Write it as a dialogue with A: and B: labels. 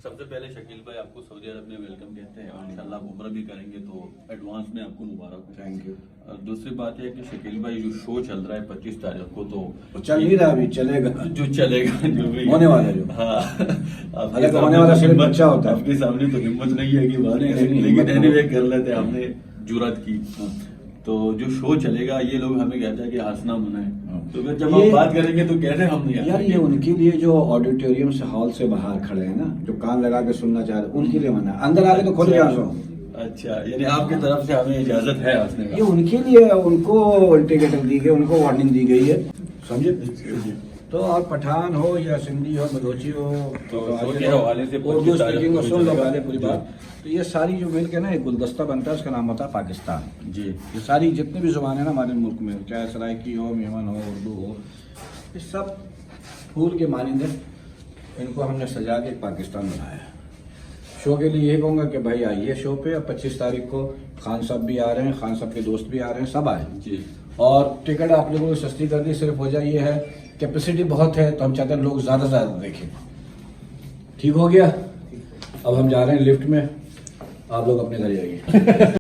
A: سب سے پہلے شکیل بھائی آپ کو سعودی عرب میں ویلکم کہتے ہیں اور انشاءاللہ آپ عمرہ بھی کریں گے تو ایڈوانس میں آپ کو مبارک ہو.
B: Thank you.
A: اور دوسری بات یہ کہ شکیل بھائی جو شو چل رہا ہے 25 تاریخ کو تو
B: چل نہیں رہا ابھی, چلے گا
A: جو چلے گا جو بھی
B: ہونے والا جو
A: ہاں
B: حالانکہ ہونے والا صرف بچہ ہوتا ہے.
A: آپ کے سامنے تو ہمت نہیں ہے کہ بات
B: نہیں،
A: کریں,
B: نہیں،
A: لیکن
B: ہمت
A: اینی
B: نہیں.
A: وے کر لیتے ہم نے جرات کی. تو جو شو چلے گا یہ لوگ ہمیں کہتے ہیں کہ ہنسنا منہ ہے, تو پھر جب ہم بات کریں گے تو کہتے ہیں ہم نہیں
B: یار یہ ان کے لیے جو آڈیٹوریم سے ہال سے باہر کھڑے ہیں نا, جو کان لگا کے سننا چاہ رہے ہیں, ان کے لیے منع ہے. اندر آ کے تو کھل جا سو.
A: اچھا, یعنی آپ کی طرف سے ہمیں اجازت ہے ہنسنے
B: یہ
A: کا.
B: ان کے لیے, ان کو انڈیکیٹر دی گئی, ان کو وارننگ دی گئی ہے, سمجھے. تو اور پٹھان ہو یا سندھی ہو بلوچی ہو
A: تو کے حوالے سے
B: اردو اسپیکنگ ہو, سن لو پہلے پوری بات. تو یہ ساری جو مل کے نا ایک گلدستہ بنتا ہے, اس کا نام ہوتا ہے پاکستان.
A: جی,
B: یہ ساری جتنی بھی زبانیں نا ہمارے ملک میں, چاہے سرائکی ہو, میمن ہو, اردو ہو, یہ سب پھول کے مانند ہیں. ان کو ہم نے سجا کے پاکستان بنایا ہے. شو کے لیے یہ کہوں گا کہ بھائی آئیے شو پہ. اب 25 تاریخ کو خان صاحب بھی آ رہے ہیں, خان صاحب کے دوست بھی آ رہے ہیں, سب آئے.
A: جی,
B: اور ٹکٹ آپ لوگوں کو سستی کر دی. صرف وجہ یہ ہے کیپیسٹی بہت ہے, تو ہم چاہتے ہیں لوگ زیادہ سے زیادہ دیکھیں. ٹھیک ہو گیا. اب ہم جا رہے ہیں لفٹ میں, آپ لوگ اپنے گھر جائیے.